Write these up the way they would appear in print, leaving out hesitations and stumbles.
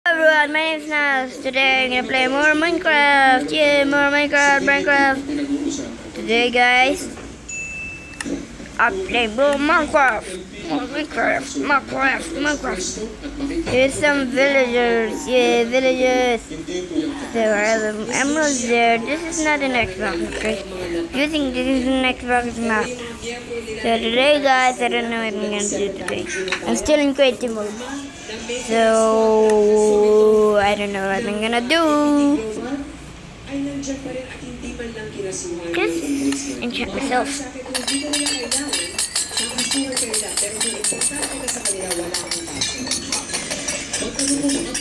Everyone, my name is Nas. Today I'm gonna play more Minecraft. Yeah, more Minecraft. Today, guys, I play more Minecraft. Minecraft. Here's some villagers. Yeah, villagers. There are the emeralds there. This is not an Xbox, okay? You think this is an Xbox map? So today, guys, I don't know what I'm gonna do today. I'm still in creative mode. So, I don't know what I'm gonna do. Just enchant myself.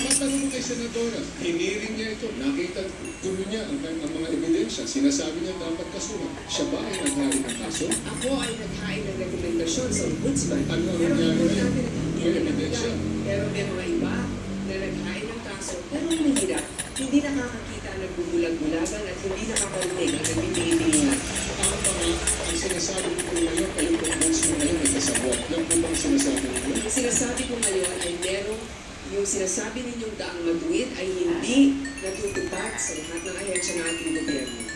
Magtanong kay Senadora, hiniring niya ito, nakita tuloy niya ang mga ebidensya, sinasabi niya dapat kasuhan. Siya ba ay naghain ng kaso? Ako ay naghain ng rekomendasyon sa ombudsman. Ano ang nangyari niya? May ebidensya. Pero may mga iba na naghain ng kaso, pero mahirap. Hindi nakakakita ng bubulag-bulagan at hindi nakakarinig ang nagbibigay. Ano pa nga, ang sinasabi ko ngayon, kayong ombudsman ngayon ay kasabot. Yan po bang sinasabi niyo? Ang sinasabi ko ngayon ay merong yung sinasabi ninyong daang matuwid ay hindi natutupad sa lahat ng ahensya ng ating gobyerno.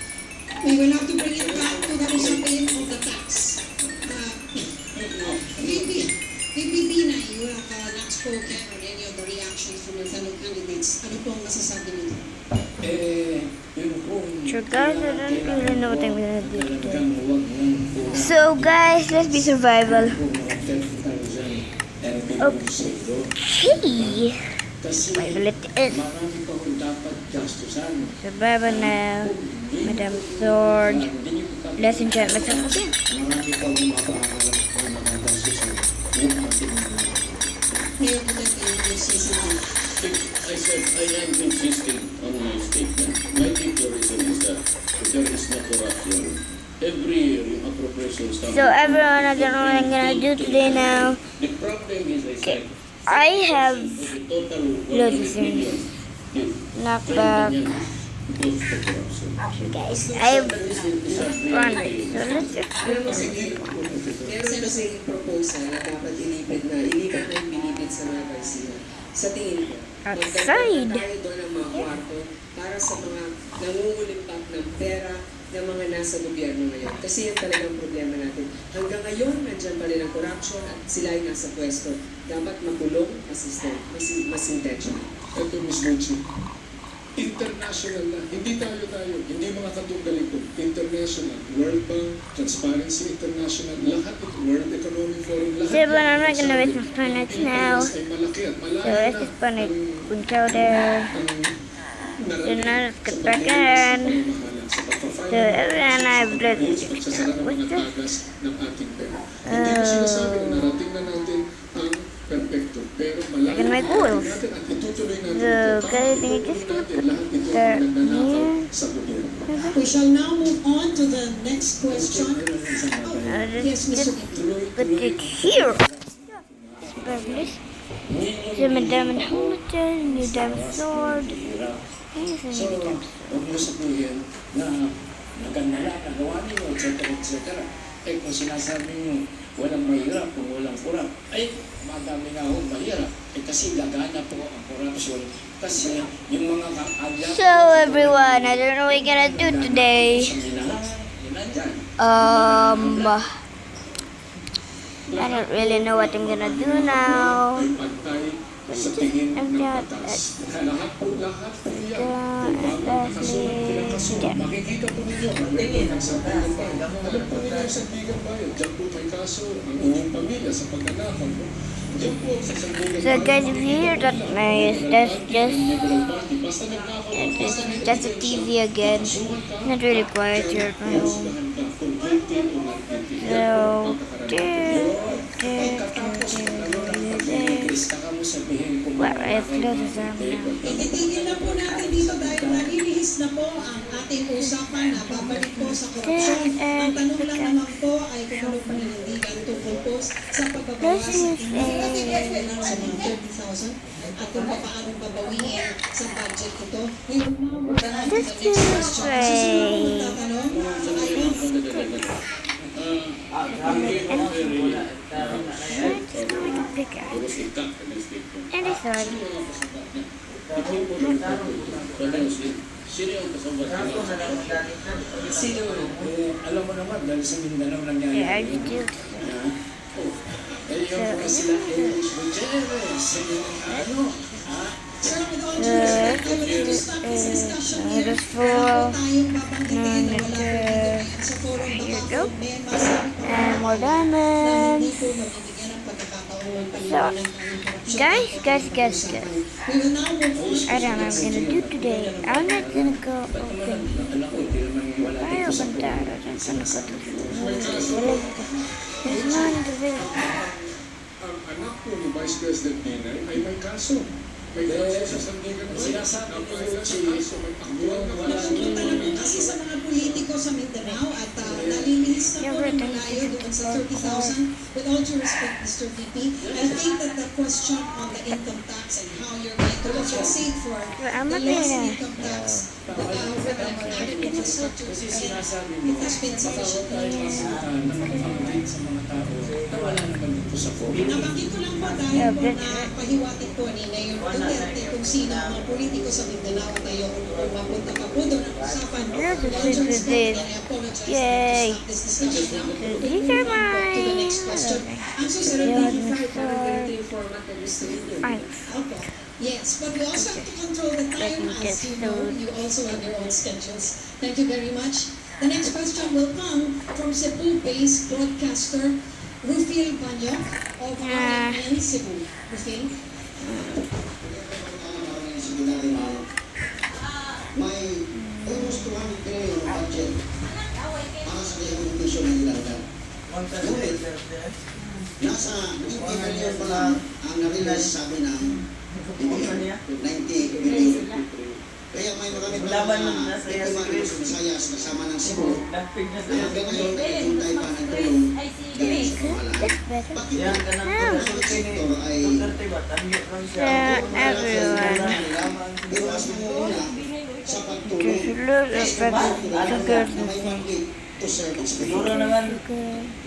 We will have to bring it back to the recipient of the tax. VP Bina, you have not spoken on any of the reactions from your fellow candidates. Ano po ang masasabi nito? Sure, guys, I don't really know what I'm gonna do today. So, guys, let's be survival. Okay. Survival it is. Survival now. Madam Sword. Let's enchant myself again. I said I am consistent on my statement. My declaration is that there is no corruption. Every year, yung appropriation stuff. So, everyone, I don't know what I'm gonna do today now. The problem is, I said, I have the total loads of things. Knockback. goes to corruption. Guys, I have run it. So, let's just Meron kasi yung proposal na dapat ilipat na yung binibit sa mga Garcia. Sa tingin ko, outside. tayo doon ng mga kwarto para sa mga nangungulimpak ng pera ng mga nasa gobyerno ngayon. Kasi yan talagang problema natin. Hanggang ngayon, nandiyan pa rin ang corruption at sila ay nasa pwesto. Dapat makulong, mas intentional. Ito, Ms. Lucy, international na, hindi tayo, hindi mga katunggali ko, international, World Bank, Transparency International, lahat ito, World Economic Forum, lahat. So, but I'm not gonna waste my planets now. Ay malaki at So, malayo let's just put it. Punch out there. Then let's get back in. So, everyone I have blood. What's this? ng ating pera. Hindi ko sinasabi na narating na natin ang perfecto, pero malayo Look at my goals. natin at itutuloy natin So, ito. guys, I think just gonna put Lahat ito that ang nagnanakaw here. sa gobyerno. We shall now move on to the next question. Yes, Just Mr. put it here. Fabulous. So, my diamond helmet, new diamond sword. Here's a new diamond sword. Huwag mo sabihin na maganda na, nagawa niyo, etc. Eh kung sinasabi niyo, walang mahirap kung walang kurap, ay madami na akong mahirap. Eh kasi lagana po ang corruption. Kasi yung mga kaagyan... So, everyone, I don't know what we're gonna do today. I don't really know what I'm gonna do now. Ay pantay sa tingin ng batas. Lahat po yan kung bago nakasunod pinakasunod. Makikita po ninyo ang record ng Sandigan Bayan. Alam po ninyo yung Sandigan Bayan. Diyan po may kaso ang inyong pamilya sa pagnanakaw mo. Diyan po sa Sandigan So, guys, if you hear that noise, that's just a TV again. Not really quiet here at my home. So, well, I have clothes on now. Ititigil na po natin dito dahil nalilihis na po ang ating usapan na babalik po sa korupsyon. Ang tanong lang naman po ay kung ano paninindigan tungkol po sa pagbabawas sa ating sa mga 30,000 at kung paano babawiin sa budget ito. We will now move on to the next question. Susunod na magtatanong ay Pick out. And a sword. People will pronounce it. Sino yung kasama sa Sino? Alam mo naman, dahil sa Mindanao nangyari. Yeah, I do. Eh, yung mga sila English Gutierrez, ano, Sir, with all due respect, I would like to stop this discussion here. Just for Wala po tayong babanggitin na wala rin sa forum. Here you Baka go. po may masabi ko And more na diamonds. hindi po mabibigyan ng pagkakataon ng So, paliwanag ng korupsyon. guys. We will now move on. I don't know what I'm gonna do today. I'm not gonna go open. alam ko, hindi naman wala I dito sa opened that. I'm gonna go to the village. It's not in the village. Ang anak po ni Vice President Binay ay may kaso. May kaso sa sandigan mo. Sinasabi ko Napakailan sa kaso. May aktual na kaso. Nakikita naman kasi sa mga politiko sa Mindanao at nalilinis na po ng malayo doon sa 30,000. With all due respect, Mr. VP, I think that the question on the income tax and how you're going to compensate for I'm the not loss in gonna- income tax for the infrastructure, Kasi sinasabi it mo, has been sufficient. nakapag-update sa mga tao na wala naman dito sa forum. Nabanggit ko lang po dahil po na pahiwatig po ni Mayor Duterte kung sino ang mga politiko sa Mindanao at ayoko po kung mapunta pa po doon ang usapan. Here's the With all due food for respect, this. and I apologize Yay. to stop this discussion now. So these are To the next mine. question. Ang Sir, susunod Yeah, na verify Mr. parang ganito yung format na gusto ninyo. Fine. Okay. Yes, but we also have to control the time me as just you know, load. you also have your own schedules. Thank you very much. The next question will come from Cebu-based broadcaster Rufil Banyok of RMN Cebu. Rufil? May almost 200 billion budget para sa rehabilitation ng Ilandan. Ngunit, nasa 50 billion pa lang ang na-realize sa amin ng 90 billion. Kaya may marami pa mga biktima dito sa Visayas kasama ng Cebu na hanggang ngayon ay hintay pa ng tulong galing sa pamahalaan. Bakit ang sektor ay So everyone, iwas mo muna sa pagtulong just look at sa the pagtulong girls na may mandate to serve its Siguro people. naman,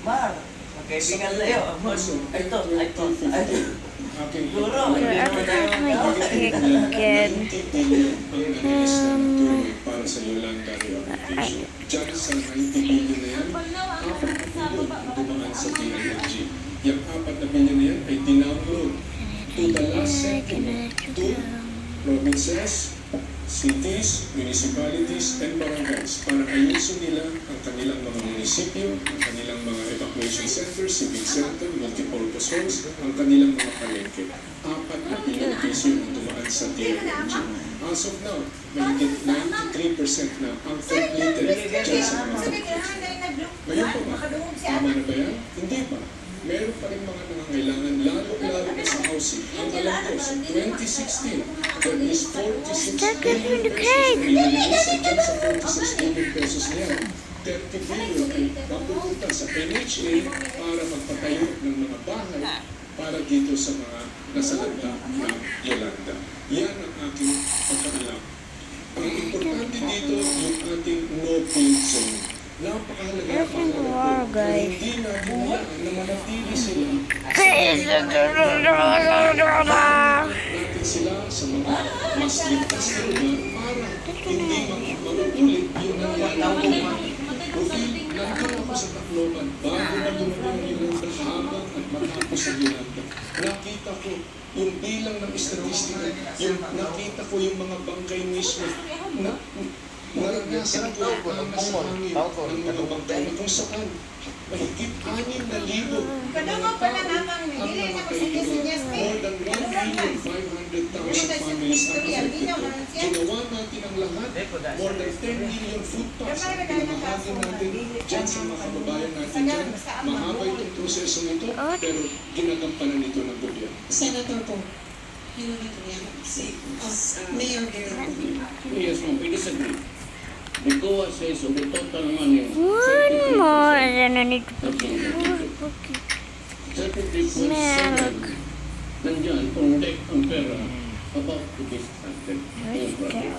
Mar, magkaibigan tayo. Ito. Aking Siguro, So hindi every naman tayo time I magkawin. get 20 billion ang narilis na tulong para sa Yolanda rehabilitation. Diyan sa 90 billion na yan, 4 billion ang dumaan sa DILG. Yung 4 na billion na yan ay dinownload to the last settlement to provinces, cities, municipalities, and barangays para ayusin nila ang kanilang mga munisipyo, ang kanilang mga evacuation centers, civic center, multipurpose halls, ang kanilang mga palengke. 4 na bilyong piso yung dumaan sa DILG. As of now, may 93% na ang completed dyan sa mga ngayon pa ba? Tama na ba yan? Hindi pa. Meron pa rin mga nangangailangan, lalo-lalo na sa housing. Ang alam ko, sa 2016, there is 46 billion pesos na inilinis at dyan sa 46 billion pesos na yan. 30 billion ay mapupunta sa NHA para magpatayo ng mga bahay para dito sa mga nasalanta ng Yolanda. Yan ang aking pagkakalam. Ang importante dito, yung ating no-build zone. Napakahalaga Everything war, guys. hindi natin hayaan na manatili sila natin sila sa mga mas ligtas na lugar para hindi magugulit yung nangyari. Nandun ako sa Tacloban bago na dumating yung habang at matapos ang Yolanda. Nakita ko yung bilang ng estatistika, yung nakita ko yung mga bangkay mismo na naranasan ko ang nasa hangin ng mga bangkay na kung saan mahigit 6,000 mga tao ang namatay doon. More than 1,500,000 families ang affected doon. Ginawa natin ang lahat. More than 10 million food packs ang pinamahagi natin dyan sa mga kababayan natin dyan. Mahaba itong proseso nito, pero ginagampanan ito ng gobyerno. Senator po. Mayor Yes, ma'am, we disagree. The COA says of the total money, one more, and then I need to put 33.7 nandyan, kung deck ang pera, about to be started. Yung project.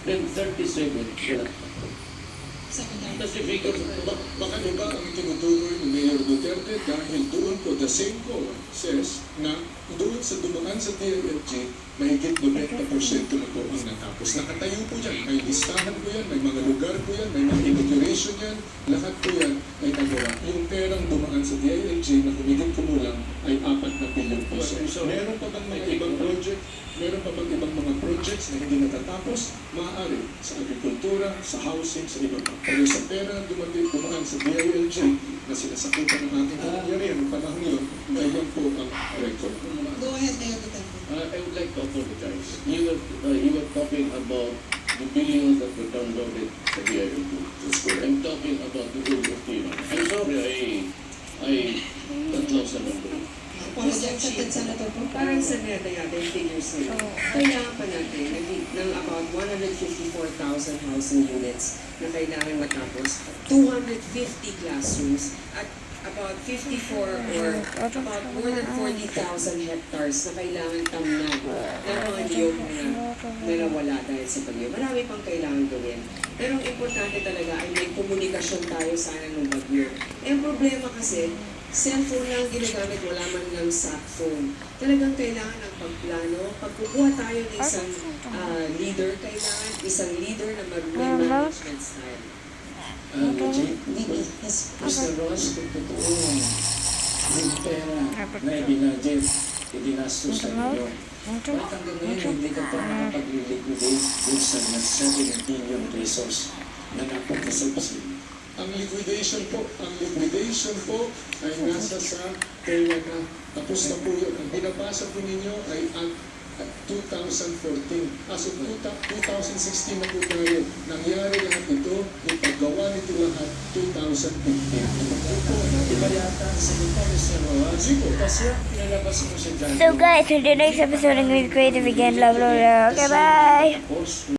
Then 37, wala. Kasi figure, Baka diba ang tinutuloy ni Mayor Duterte dahil doon po the same COA says na doon sa dumaan sa DILG mahigit 90% na po ang natapos. Nakatayo po yan, may listahan po yan, may mga lugar po yan, may mga inauguration yan, lahat po yan ay nagawa. Yung perang dumaan sa DILG na humigit kumulang ay 4 na bilyong piso. Meron pa bang mga ibang project? Meron pa bang ibang mga projects na hindi natatapos? Maaari sa agrikultura, sa housing, sa iba pa. Pero sa pera dumaan sa DILG na sinasakupan ng ating kapangyarihan ng panahon yun, ay yan po ang record. Go ahead, Mayor Duterte. I would like to apologize. You were talking about the billions that were downloaded sa DILG. I'm talking about the rules of payment. I'm sorry, I got lost the number. Apologize sa Senator po. Parang sa NEDA yata yung figures na yun. Kailangan pa natin ng about 154,000 housing units na kailangan matapos, 250 classrooms, at about 54 or about more than 40,000 hectares na kailangan tamnan ng mga niyog na nawala dahil sa bagyo. Marami pang kailangan gawin. Pero ang importante talaga ay may komunikasyon tayo sana ng bagyo. Eh, ang problema kasi, cellphone lang ginagamit, wala man lang sat phone. Talagang kailangan ng pagplano. Pag kukuha tayo ng isang leader, kailangan isang leader na may management style. Mr. Ross, kung totoo yung pera na ibinadget, idinastos sa inyo, bakit hanggang ngayon hindi ka pa nakapag-liquidate dun sa 7 billion pesos na napagkasubsidy? Ang liquidation po ay nasa sa pera na tapos na po yun. Ang binabasa po ninyo ay ang 2014. As of 2016 na po tayo. Nangyari lahat ito, yung paggawa nito lahat, 2015. Iba yata ang salita ni Sir Ross. Kasi pinalabas mo siya dyan. So guys, in the next episode, I'm going to be creative again. Love, love, love. Okay, bye. Tapos,